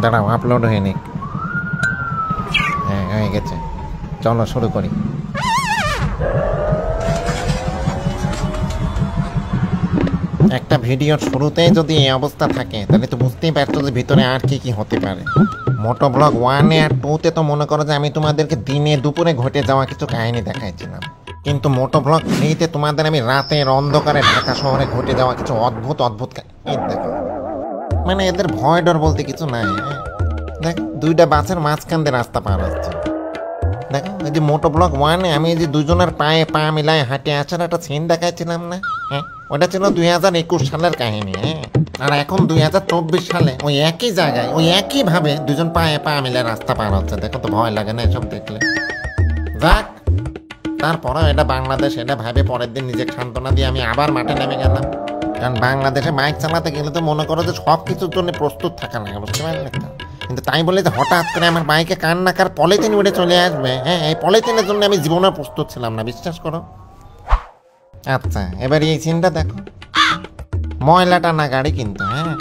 দাঁড়াও, আপলোড হয়ে নিক। হ্যাঁ, হয়ে গেছে, চলো শুরু করি। একটা ভিডিওর শুরুতেই যদি এই অবস্থা থাকে তাহলে তো বুঝতেই পারছো যে ভিতরে আর কি কি হতে পারে। মোটো ব্লগ 1 আর 2-তে তো মনে করো যে আমি তোমাদেরকে দিনে দুপুরে ঘটে যাওয়া কিছু কাহিনী দেখাইছিলাম, কিন্তু মোটো ব্লগ 3-তে তোমাদের আমি রাতের অন্ধকারে ঢাকা শহরে ঘটে যাওয়া কিছু অদ্ভুত অদ্ভুত দেখো। মানে এদের ভয় ডর বলতে কিছু নাই। দেখ, দুইটা বাসের মাঝখান দিয়ে রাস্তা পার হচ্ছে। দেখো, এই যে মোটো ব্লগ 1-এ আমি এই যে দুজনের পায়ে পা মিলায় হাঁটে আসার একটা সিন দেখাইছিলাম না? হ্যাঁ, ওটা ছিল 2021 সালের কাহিনী। হ্যাঁ, আর এখন 2024 সালে ওই একই জায়গায় ওই একই ভাবে দুজন পায়ে পা মিলে রাস্তা পার হচ্ছে। দেখো তো ভয় লাগে না এসব দেখলে? যাক, তারপরেও এটা বাংলাদেশ, এটা ভাবে পরের দিন নিজেকে সান্ত্বনা দিয়ে আমি আবার মাঠে নেমে গেলাম। কারণ বাংলাদেশে বাইক চালাতে গেলে তো মনে করো যে সব কিছুর জন্য প্রস্তুত থাকা লাগে, বুঝতে পারলে? কিন্তু তাই বলে যে হঠাৎ করে আমার বাইকে কান্নাকার পলিথিন উড়ে চলে আসবে, হ্যাঁ, এই পলিথিনের জন্য আমি জীবনে প্রস্তুত ছিলাম না, বিশ্বাস করো। আচ্ছা, এবার এই সিনটা দেখো, ময়লা টানা গাড়ি কিন্তু। হ্যাঁ,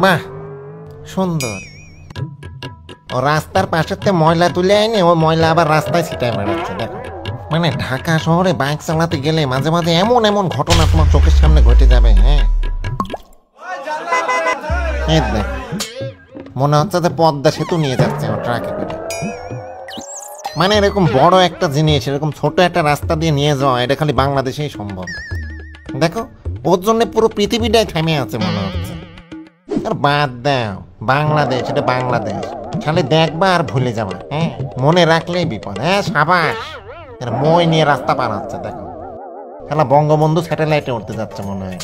বাহ, সুন্দর। ও রাস্তার পাশেতে ময়লা তুলে আইনি ও ময়লা আবার রাস্তায় ছিটায় বেড়াচ্ছে। দেখো, মানে ঢাকা শহরে বাইক চালাতে গেলে মাঝে মাঝে এমন এমন ঘটনা তোমার চোখের সামনে ঘটে যাবে। হ্যাঁ, দেখ, মনে হচ্ছে যে পদ্মা সেতু নিয়ে যাচ্ছে ও ট্রাকে করে। মানে এরকম বড় একটা জিনিস এরকম ছোট একটা রাস্তা দিয়ে নিয়ে যাওয়া, এটা খালি বাংলাদেশেই সম্ভব। দেখো, ওর জন্য পুরো পৃথিবীটাই থেমে আছে মনে হচ্ছে। আর বাদ দাও, বাংলাদেশ, এটা বাংলাদেশ, খালি দেখবা আর ভুলে যাবা। হ্যাঁ, মনে রাখলেই বিপদ। হ্যাঁ, সাবাস, মই নিয়ে রাস্তা পার হচ্ছে। দেখো, খেলা বঙ্গবন্ধু স্যাটেলাইটে উঠতে যাচ্ছে মনে হয়।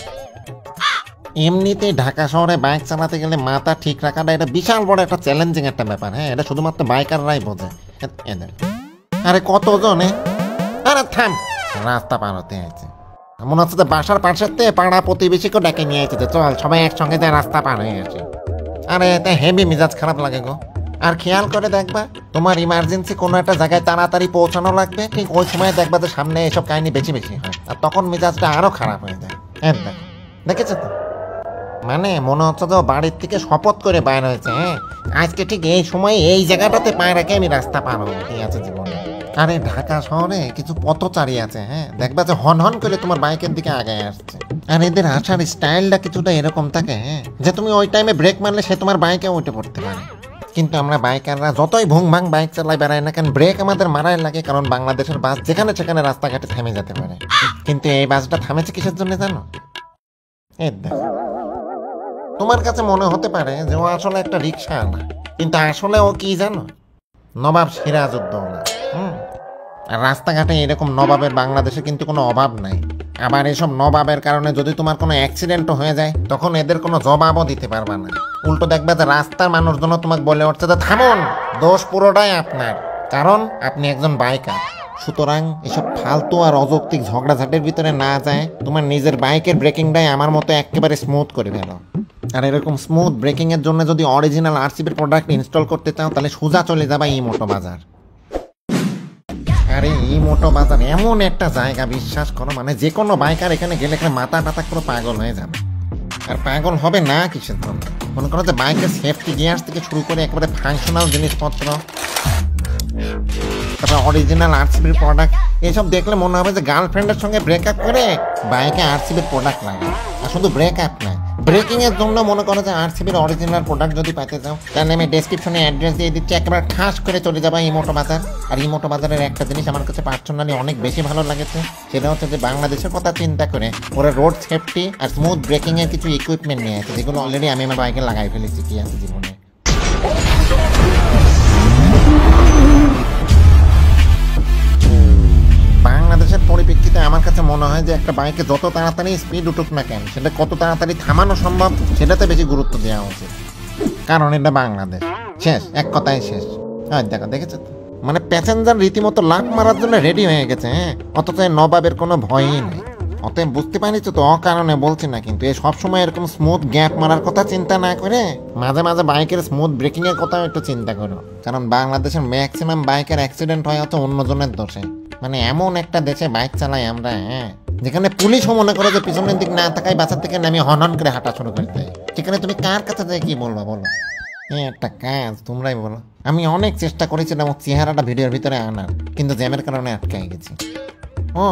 এমনিতেই ঢাকা শহরে বাইক চালাতে গেলে মাথা ঠিক রাখাটা এটা বিশাল বড় একটা চ্যালেঞ্জিং একটা ব্যাপার। হ্যাঁ, এটা শুধুমাত্র বাইকাররাই বোঝে। এদের আরে কতজনে, আরে থাম, রাস্তা পার হতে আছে মনে হচ্ছে বাসার পাশেতে পাড়া প্রতিবেশীকে ডেকে নিয়ে এসেছে, চল সবাই একসঙ্গে যায় রাস্তা পার হয়ে আসে। আরে এতে হেভি মিজাজ খারাপ লাগে গো। আর খেয়াল করে দেখবা, তোমার ইমার্জেন্সি কোনো একটা জায়গায় তাড়াতাড়ি পৌঁছানো লাগবে, ঠিক ওই সময় দেখবা যে সামনে এসব কাহিনী বেশি বেশি হয়, আর তখন মিজাজটা আরো খারাপ হয়ে যায়। হ্যাঁ, দেখো, দেখেছো তো? মানে মনে হচ্ছে তো বাড়ির থেকে শপথ করে বাইর হয়েছে। হ্যাঁ, আজকে ঠিক এই সময় এই জায়গাটাতে পায়ে রেখে আমি রাস্তা পার হবো, ঠিক আছে জীবনে। আরে ঢাকা শহরে কিছু পথচারী আছে, হ্যাঁ, দেখবা যে হন হন করে তোমার বাইকের দিকে আগায় আসছে। আর এদের আসার স্টাইলটা কিছুটা এরকম থাকে, হ্যাঁ, যে তুমি ওই টাইমে ব্রেক মারলে সে তোমার বাইকে উঠে পড়তে পারে। কিন্তু আমরা বাইকাররা যতই ভুং ভাং বাইক চালাই বেড়াই না কেন, ব্রেক আমাদের মারাই লাগে, কারণ বাংলাদেশের বাস যেখানে সেখানে রাস্তাঘাটে থেমে যেতে পারে। কিন্তু এই বাসটা থামেছে কিসের জন্য জানো? এই দেখো, তোমার কাছে মনে হতে পারে যে ও আসলে একটা রিক্সা আনা, কিন্তু আসলে ও কি জানো? নবাব সিরাজউদ্দৌলা। আর রাস্তাঘাটে এরকম নবাবের বাংলাদেশে কিন্তু কোনো অভাব নাই। আবার এসব নবাবের কারণে যদি তোমার কোনো অ্যাক্সিডেন্টও হয়ে যায়, তখন এদের কোনো জবাবও দিতে পারবা না। উল্টো দেখবে যে রাস্তার মানুষজন তোমাকে বলে উঠছে যে থামুন, দোষ পুরোটাই আপনার, কারণ আপনি একজন বাইকার। সুতরাং এসব ফালতু আর অযৌক্তিক ঝগড়াঝাটির ভিতরে না যায় তোমার নিজের বাইকের ব্রেকিংটাই আমার মতো একেবারে স্মুথ করে ফেলো। আর এরকম স্মুথ ব্রেকিং এর জন্য যদি অরিজিনাল আরসিবির প্রোডাক্ট ইনস্টল করতে চাও, তাহলে সোজা চলে যাবা ইমোটো বাজার। আরে ইমোটো বাজার এমন একটা জায়গা, বিশ্বাস করো, মানে যে কোনো বাইকার এখানে গেলে এখানে মাথা টাথা পুরো পাগল হয়ে যাবে। আর পাগল হবে না কিসের জন্য? মনে করো যে বাইকের সেফটি গিয়ার্স থেকে শুরু করে একেবারে ফাংশনাল জিনিসপত্র, তারপর অরিজিনাল আরসিবির প্রোডাক্ট, এসব দেখলে মনে হবে যে গার্লফ্রেন্ডের সঙ্গে ব্রেকআপ করে বাইকে আরসিবির প্রোডাক্ট লাগে। আর শুধু ব্রেকআপ না, ব্রেকিং এর জন্য মনে করো যে আরসিবির অরিজিনাল প্রোডাক্ট যদি পেতে চাও, তাহলে আমি ডেসক্রিপশনে অ্যাড্রেস দিয়ে দিচ্ছি, একেবারে ঠাস করে চলে যাবা ইমোটো বাজার। আর ইমোটো বাজারের একটা জিনিস আমার কাছে পার্সোনালি অনেক বেশি ভালো লাগেছে, সেটা হচ্ছে যে বাংলাদেশের কথা চিন্তা করে ওরা রোড সেফটি আর স্মুথ ব্রেকিং এর কিছু ইকুইপমেন্ট নিয়ে আছে, যেগুলো অলরেডি আমি আমার বাইকে লাগাই ফেলেছি, কি আছে জীবনে। বাংলাদেশের পরিপ্রেক্ষিতে আমার কাছে মনে হয় যে একটা বাইকে যত তাড়াতাড়ি স্পিড উঠুক না কেন, সেটা কত তাড়াতাড়ি থামানো সম্ভব সেটাতে বেশি গুরুত্ব দেওয়া উচিত, কারণ এটা বাংলাদেশ। শেষ, এক কথায় শেষ। হ্যাঁ, দেখেছো তো, মানে প্যাসেঞ্জার রীতিমতো লাফ মারার জন্য রেডি হয়ে গেছে। হ্যাঁ, অথচ নবাবের কোনো ভয়ই নেই। অতএব বুঝতে পারিছো তো, অকারণে বলছি না, কিন্তু এই সবসময় এরকম স্মুথ গ্যাপ মারার কথা চিন্তা না করে মাঝে মাঝে বাইকের স্মুথ ব্রেকিং এর কথাও একটু চিন্তা করো, কারণ বাংলাদেশের ম্যাক্সিমাম বাইকের অ্যাক্সিডেন্ট হয় হচ্ছে অন্যজনের দোষে। মানে এমন একটা দেশে বাইক চালাই আমরা, হ্যাঁ, যেখানে পুলিশও মনে করে যে পিছনের দিক না তাকাই বাসার থেকে নামিয়ে হন হন করে হাঁটা শুরু করে দেয়, সেখানে তুমি কার কাছে যাই কি বলবো বলো? একটা কাজ তোমরাই বলো। আমি অনেক চেষ্টা করেছিলাম ওর চেহারাটা ভিডিওর ভিতরে আনার, কিন্তু জ্যামের কারণে আটকে গেছি। ও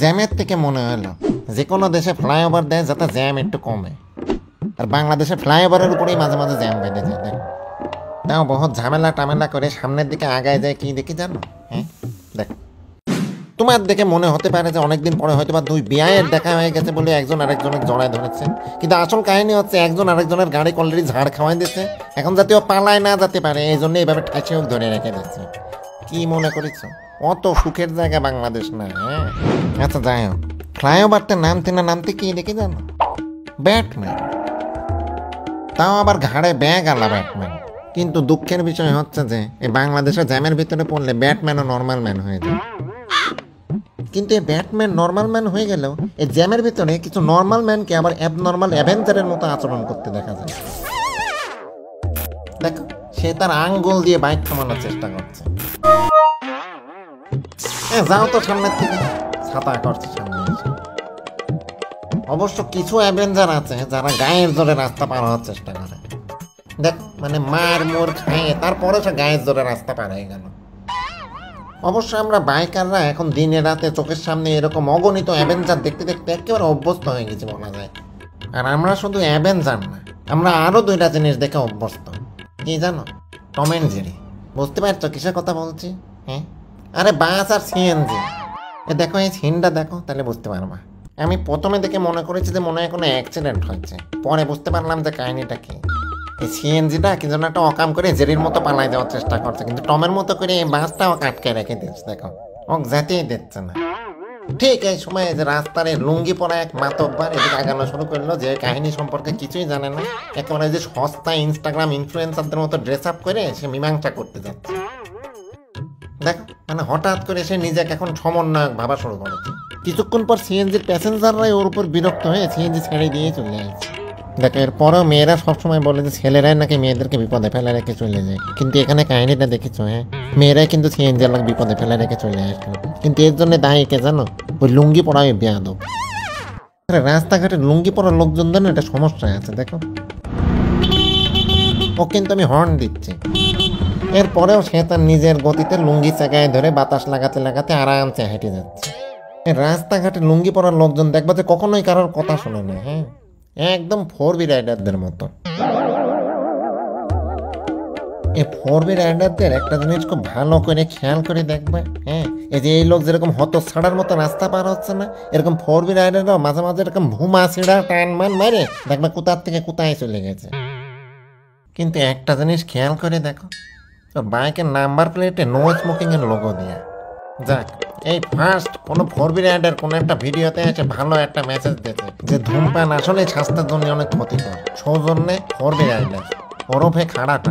জ্যামের থেকে মনে হলো যে কোনো দেশে ফ্লাইওভার দেয় যাতে জ্যাম একটু কমে, আর বাংলাদেশে ফ্লাইওভারের উপরেই মাঝে মাঝে জ্যাম বেঁধে যায়। দেখো তাও বহুত ঝামেলা টামেলা করে সামনের দিকে আগায় যায়, কি দেখি জানো? হ্যাঁ দেখো, তোমার দেখে মনে হতে পারে যে অনেকদিন পরে হয়তো বা দুই বিয়ের দেখা হয়ে গেছে বলে একজন আরেকজনের জড়ায় ধরেছে, কিন্তু আসল কাহিনী হচ্ছে একজন আরেকজনের গাড়ি অলরেডি ঝাড় খাওয়াই দিচ্ছে, এখন যাতে ও পালায় না যেতে পারে এই জন্য এইভাবে ঠাইছে হোক ধরে রেখে দিচ্ছে। কি মনে করেছ অত সুখের জায়গা বাংলাদেশ না? হ্যাঁ আচ্ছা যাই হোক, ফ্লাইওভারতে নামতে না নামতে কি দেখি জানো? ব্যাটম্যান, তাও আবার ঘাড়ে ব্যাগ আলা ব্যাটম্যান। কিন্তু দুঃখের বিষয় হচ্ছে যে এই বাংলাদেশের জ্যামের ভিতরে পড়লে ব্যাটম্যানও নর্মাল ম্যান হয়ে যায়। কিন্তু এই ব্যাটম্যান নর্মাল ম্যান হয়ে গেলেও এই জ্যামের ভিতরে কিছু নর্মাল ম্যানকে আবার অ্যাবনর্মাল অ্যাভেঞ্জারের মতো আচরণ করতে দেখা যায়। দেখো সে তার আঙ্গুল দিয়ে বাইক থামানোর চেষ্টা করছে। যাও তো সামনের থেকে, ছাতা করছে সামনে এসে। অবশ্য কিছু অ্যাভেঞ্জার আছে যারা গায়ের জোরে রাস্তা পার হওয়ার চেষ্টা করে। দেখ মানে মার মোর খাইয়ে তারপরে সে গায়ের জোরে রাস্তা পার হয়ে গেল। অবশ্য আমরা বাইকাররা এখন দিনে রাতে চোখের সামনে এরকম অগণিত অ্যাভেঞ্জার দেখতে দেখতে একেবারে অভ্যস্ত হয়ে গেছি বলা যায়। আর আমরা শুধু অ্যাভেঞ্জার না, আমরা আরো দুইটা জিনিস দেখে অভ্যস্ত। কি জানো? Tom and Jerry. বুঝতে পারছো কিসের কথা বলছি? হ্যাঁ আরে বাস আর সিএনজি। দেখো এই সিনটা দেখো তাহলে বুঝতে পারবা। আমি প্রথমে দেখে মনে করেছি যে মনে হয় কোনো অ্যাক্সিডেন্ট হয়েছে, পরে বুঝতে পারলাম যে কাহিনীটা কি। এই সিএনজিটা কি যেন একটা অকাম করে জেরির মতো পালাই যাওয়ার চেষ্টা করছে, কিন্তু টমের মতো করে এই বাসটাও আটকে রেখে দিচ্ছে। দেখো ও যেতেই দিচ্ছে না। ঠিক এই সময় যে রাস্তার লুঙ্গি পরা এক মাতব্বার এদিকে আগানো শুরু করলো, যে কাহিনী সম্পর্কে কিছুই জানে না, একেবারে যে সস্তা ইনস্টাগ্রাম ইনফ্লুয়েন্সারদের মতো ড্রেস আপ করে সে মীমাংসা করতে যাচ্ছে। দেখো মানে হঠাৎ করে সে নিজেকে এখন সমন্বয়ক ভাবা শুরু করেছে। কিছুক্ষণ পর সিএনজির প্যাসেঞ্জাররাই ওর উপর বিরক্ত হয়ে সিএনজি ছেড়ে দিয়ে চলে আসছে। দেখো এরপরও মেয়েরা সবসময় বলে যে ছেলেরাই নাকি মেয়েদেরকে বিপদে ফেলে রেখে চলে যায়, কিন্তু এখানে কাহিনীটা দেখেছো? হ্যাঁ মেয়েরাই কিন্তু সিএনজি আলাদা বিপদে ফেলে রেখে চলে আসলো, কিন্তু এর জন্য দায়ী কে জানো? ওই লুঙ্গি পরা ওই বেয়াদব। রাস্তাঘাটে লুঙ্গি পরা লোকজনদের না একটা সমস্যা আছে। দেখো ও কিন্তু আমি হর্ন দিচ্ছি, এরপরেও সে তার নিজের গতিতে লুঙ্গি চাকায় ধরে বাতাস লাগাতে লাগাতে আরামসে হেঁটে যাচ্ছে। রাস্তাঘাটে লুঙ্গি পরার লোকজন দেখবা যে কখনোই কারোর কথা শোনে না। হ্যাঁ একদম 4B রাইডারদের মতো। এই 4B রাইডারদের একটা জিনিস খুব ভালো করে খেয়াল করে দেখবে। হ্যাঁ এই যে এই লোক যেরকম হতছাড়ার মতো রাস্তা পার হচ্ছে না, এরকম 4B রাইডাররাও মাঝে মাঝে এরকম ভুমা ছিঁড়া টান মান মারে দেখবে কোথার থেকে কোথায় চলে গেছে। কিন্তু একটা জিনিস খেয়াল করে দেখো, তোর বাইকের নাম্বার প্লেটে নো স্মোকিং এর লোগো দেয়া। যাক এই ফার্স্ট কোনো 4B রাইডার কোনো একটা ভিডিওতে এসে ভালো একটা মেসেজ দিয়েছে যে ধূমপান আসলে স্বাস্থ্যের জন্য অনেক ক্ষতিকর, সৌজন্যে 4B রাইডার ওরফে খাড়াটা।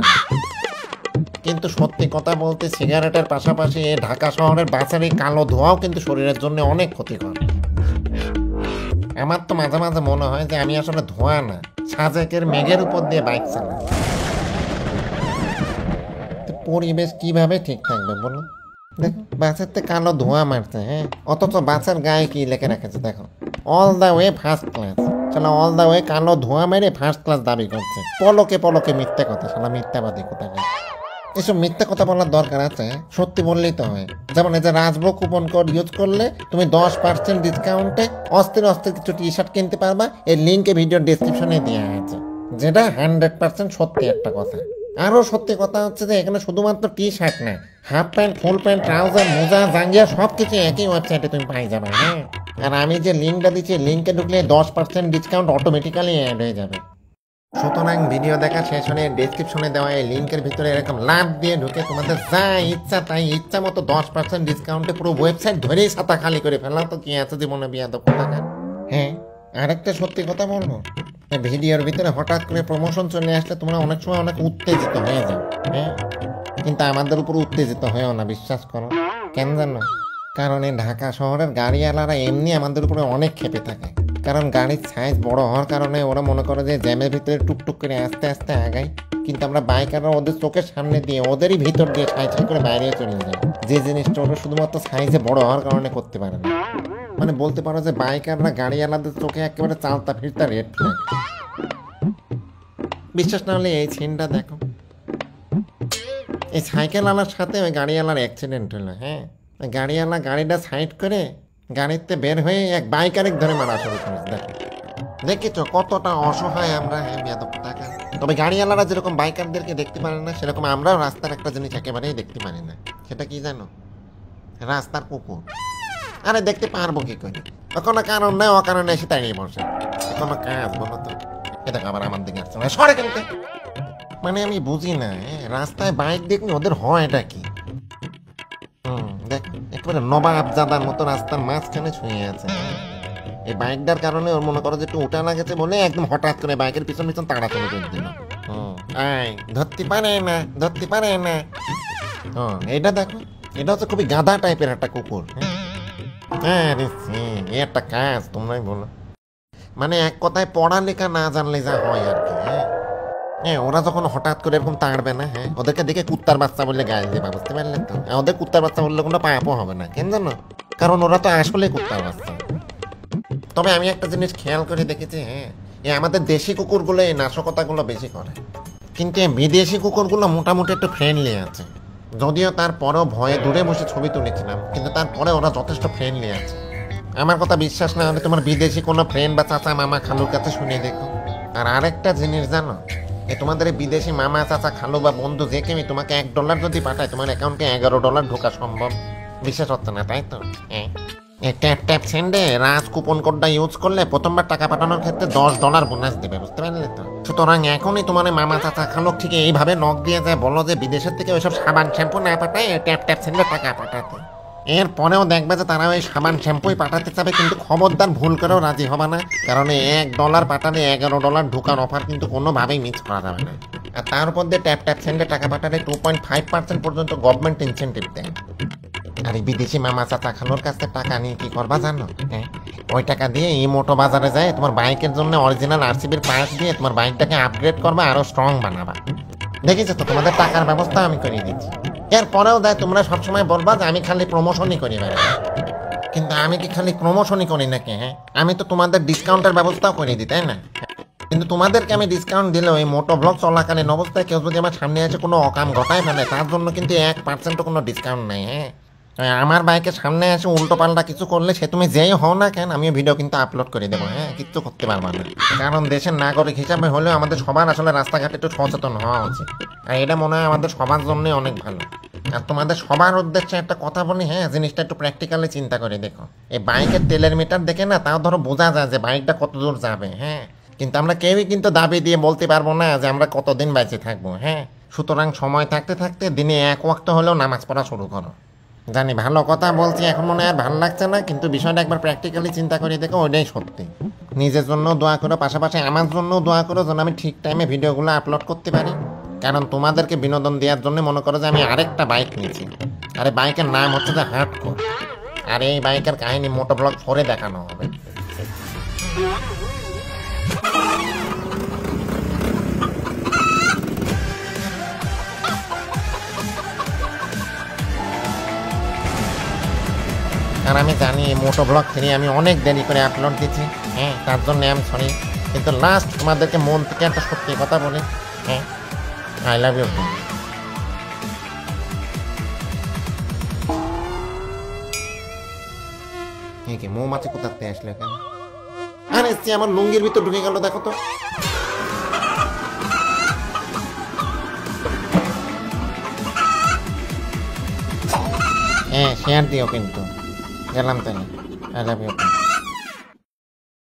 কিন্তু সত্যি কথা বলতে সিগারেটের পাশাপাশি এই ঢাকা শহরের বাসের এই কালো ধোঁয়াও কিন্তু শরীরের জন্য অনেক ক্ষতিকর। আমার তো মাঝে মাঝে মনে হয় যে আমি আসলে ধোঁয়া না, সাজেকের মেঘের উপর দিয়ে বাইক চালাই। পরিবেশ কিভাবে ঠিক থাকবে বলো? দেখো বাসের থেকে কালো ধোঁয়া মারছে, হ্যাঁ অথচ বাসের গায়ে কি লিখে রেখেছে দেখো, all the way first class. চলো অল দ্য ওয়ে কালো ধোঁয়া মেরে ফার্স্ট ক্লাস দাবি করছে। পলকে পলকে মিথ্যে কথা, শালা মিথ্যাবাদী কোথাকার। এসব মিথ্যে কথা বলার দরকার আছে? সত্যি বললেই তো হয়। যেমন এই যে রাজভোগ কুপন কোড ইউজ করলে তুমি 10% ডিসকাউন্টে অস্থির অস্থির কিছু টি শার্ট কিনতে পারবা, এই লিঙ্কে ভিডিও ডিসক্রিপশনে দেওয়া আছে, যেটা 100% সত্যি একটা কথা। আরও সত্যি কথা হচ্ছে যে এখানে শুধুমাত্র টি শার্ট না, half pant, full pant, trouser, মোজা, জাঙ্গিয়া সব কিছু একই ওয়েবসাইটে তুমি পাই যাবে। হ্যাঁ আর আমি যে লিঙ্কটা দিচ্ছি, লিঙ্কে ঢুকলে 10% ডিসকাউন্ট অটোমেটিক্যালি অ্যাড হয়ে যাবে। সুতরাং ভিডিও দেখা শেষ হলে ডেসক্রিপশনে দেওয়া এই লিঙ্কের ভিতরে এরকম লাভ দিয়ে ঢুকে তোমাদের যা ইচ্ছা তাই ইচ্ছা মতো 10% ডিসকাউন্টে পুরো ওয়েবসাইট ধরেই ছাতা খালি করে ফেলা, তো কি আছে জীবনে বিয়াদব কোথাকার। হ্যাঁ আরেকটা সত্যি কথা বলবো, ভিডিওর ভিতরে হঠাৎ করে প্রমোশন চলে আসলে তোমরা অনেক সময় অনেক উত্তেজিত হয়ে যাও। হ্যাঁ কিন্তু আমাদের উপর উত্তেজিত হয়েও না, বিশ্বাস করো। কেন জানো? কারণ এই ঢাকা শহরের গাড়িওয়ালারা এমনি আমাদের উপরে অনেক ক্ষেপে থাকে। কারণ গাড়ির সাইজ বড় হওয়ার কারণে ওরা মনে করে যে জ্যামের ভিতরে টুকটুক করে আস্তে আস্তে আগায়, কিন্তু আমরা বাইকাররা ওদের চোখের সামনে দিয়ে ওদেরই ভিতর দিয়ে সাইজ করে বাইরে চলে যাই, যে জিনিসটা ওরা শুধুমাত্র সাইজে বড় হওয়ার কারণে করতে পারে না। মানে বলতে পারো যে বাইকাররা গাড়িওয়ালাদের চোখে একেবারে চালতা ফিরতা রেড ফ্ল্যাগ। বিশ্বাস না হলে এই সিনটা দেখো, এই সাইকেল আলার সাথে ওই গাড়িওয়ালার অ্যাক্সিডেন্ট হলো। হ্যাঁ, গাড়িওয়ালা গাড়িটা সাইড করে গাড়িতে বের হয়ে এক বাইকারের ধরে মারা শুরু করে। দেখো, দেখেছো কতটা অসহায় আমরা। হ্যাঁ বেয়াদব টাকা। তবে গাড়িওয়ালারা যেরকম বাইকারদেরকে দেখতে পারে না, সেরকম আমরাও রাস্তার একটা জিনিস একেবারেই দেখতে পারি না। সেটা কি জানো? রাস্তার কুকুর। আরে দেখতে পারবো কি করে? কোনো কারণ নেই, অকারণে এসে দাঁড়িয়ে বসে। কোনো কাজ বলো তো? এটা আবার আমার দিকে আসছে না, সরে কেনতে? মানে আমি বুঝি না, রাস্তায় বাইক দেখলে ওদের হয় এটা কি? দেখ, একেবারে নবাবজাদার মতো রাস্তার মাঝখানে শুয়ে আছে। এই বাইকটার কারণে ওর মনে করো যে একটু উঠা লাগেছে বলে একদম হঠাৎ করে বাইকের পিছন পিছন তাড়াতাড়ি করে দিল। ধরতে পারে না, ধরতে পারে না। এটা দেখো, এটা হচ্ছে খুবই গাধা টাইপের একটা কুকুর। হ্যাঁ রে, একটা কাজ তোমরাই বলো। মানে এক কথায় পড়ালেখা না জানলে যা হয় আর কি। হ্যাঁ, ওরা যখন হঠাৎ করে এরকম তাড়বে না, হ্যাঁ, ওদেরকে দেখে কুত্তার বাচ্চা বললে গায়ে দেবা, বুঝতে পারলেন তো? ওদের কুত্তার বাচ্চা বললে কোনো পাপও হবে না, কেন জানো? কারণ ওরা তো আসলে কুত্তার বাচ্চা। তবে আমি একটা জিনিস খেয়াল করে দেখেছি, হ্যাঁ, এই আমাদের দেশি কুকুরগুলো এই নাশকতাগুলো বেশি করে, কিন্তু এই বিদেশি কুকুরগুলো মোটামুটি একটু ফ্রেন্ডলি আছে। যদিও তারপরেও ভয়ে দূরে বসে ছবি তুলেছিলাম, কিন্তু তারপরে ওরা যথেষ্ট ফ্রেন্ডলি আছে। আমার কথা বিশ্বাস না হলে তোমার বিদেশি কোনো ফ্রেন্ড বা চাচা মামা খালুর কাছে শুনে দেখো। আর আরেকটা জিনিস জানো, তোমাদের বিদেশি মামা চাচা খালু বা বন্ধু যে কেউ তোমাকে $1 যদি পাঠায়, তোমার অ্যাকাউন্টে $11 ঢোকা সম্ভব। বিশ্বাস হচ্ছে না, তাই তো? ট্যাপ ট্যাপ সেন্ডে রাজ কুপন কোডটা ইউজ করলে প্রথমবার টাকা পাঠানোর ক্ষেত্রে $10 বোনাস দেবে, বুঝতে পারলে তো? সুতরাং এখনই তোমার মামা চাচা খালু ঠিক এইভাবে নক দিয়ে যায়, বলো যে বিদেশের থেকে ওইসব সাবান শ্যাম্পু না পাঠায় ট্যাপ ট্যাপ সেন্ডে টাকা পাঠাতে। এরপরেও দেখবে যে তারা ওই সাবান শ্যাম্পুই পাঠাতে চাবে, কিন্তু খবরদার ভুল করেও রাজি হবে না, কারণ $1 পাঠালে $11 ঢোকার অফার কিন্তু কোনোভাবেই মিস করা যাবে না। আর তার উপর দিয়ে ট্যাপ ট্যাপ সেন্ডে টাকা পাঠালে 2.5% পর্যন্ত গভর্নমেন্ট ইনসেন্টিভ দেয়। আর এই বিদেশি মামা চাচা খালুর কাছে টাকা নিয়ে কি করবা জানো? হ্যাঁ, ওই টাকা দিয়ে এই মোটো বাজারে যায় তোমার বাইকের জন্য অরিজিনাল RCB'র পার্টস দিয়ে তোমার বাইকটাকে আপগ্রেড করবা, আরো স্ট্রং বানাবা। দেখেছো তো, তোমাদের টাকার ব্যবস্থা আমি করে দিচ্ছি। এরপরেও দেয় তোমরা সবসময় বলবা যে আমি খালি প্রমোশনই করি বেড়া, কিন্তু আমি কি খালি প্রমোশনই করি নাকি? হ্যাঁ, আমি তো তোমাদের ডিসকাউন্টের ব্যবস্থাও করে দিই, তাই না? কিন্তু তোমাদেরকে আমি ডিসকাউন্ট দিলেও এই মোটো ব্লগ চলাকালীন অবস্থায় কেউ যদি আমার সামনে এসে কোনো অকাম ঘটায় ফেলে, তার জন্য কিন্তু 1% কোনো ডিসকাউন্ট নাই। হ্যাঁ, আমার বাইকের সামনে এসে উল্টো পাল্টা কিছু করলে সে তুমি যেই হও না কেন, আমি ভিডিও কিন্তু আপলোড করে দেবো। হ্যাঁ, কিচ্ছু করতে পারবা না, কারণ দেশের নাগরিক হিসাবে হলেও আমাদের সবার আসলে রাস্তাঘাটে একটু সচেতন হওয়া উচিত। আর এটা মনে হয় আমাদের সবার জন্যই অনেক ভালো। আর তোমাদের সবার উদ্দেশ্যে একটা কথা বলি, হ্যাঁ, জিনিসটা একটু প্র্যাকটিক্যালি চিন্তা করে দেখো। এই বাইকের তেলের মিটার দেখে না তাও ধরো বোঝা যায় যে বাইকটা কত দূর যাবে। হ্যাঁ, কিন্তু আমরা কেউই কিন্তু দাবি দিয়ে বলতে পারবো না যে আমরা কতদিন বেঁচে থাকবো। হ্যাঁ, সুতরাং সময় থাকতে থাকতে দিনে 1 ওয়াক্ত হলেও নামাজ পড়া শুরু করো। জানি ভালো কথা বলছি, এখন মনে আর ভালো লাগছে না, কিন্তু বিষয়টা একবার প্র্যাকটিক্যালি চিন্তা করে দেখো, ওইটাই সত্যি। নিজের জন্য দোয়া করো, পাশাপাশি আমার জন্য দোয়া করো যেন আমি ঠিক টাইমে ভিডিওগুলো আপলোড করতে পারি। কারণ তোমাদেরকে বিনোদন দেওয়ার জন্য মনে করো যে আমি আরেকটা বাইক নিয়েছি। আর এই বাইকের নাম হচ্ছে যে হার্ডকোর। আর এই বাইকের কাহিনী মোটো ব্লগ 4-এ দেখানো হবে। আর আমি জানি মোটো ব্লগ 3 আমি অনেক দেরি করে আপলোড দিচ্ছি। হ্যাঁ, তার জন্য আমি সরি, কিন্তু লাস্ট তোমাদেরকে মন থেকে একটা সত্যি কথা বলি। হ্যাঁ, আই লাভ ইউ। কি মৌমাছি কোথাতে আসলে কেন? আরে সে আমার লুঙ্গির ভিতর ঢুকে গেল, দেখো তো। হ্যাঁ, শেয়ার দিও কিন্তু। গেলাম তাহলে। I love you.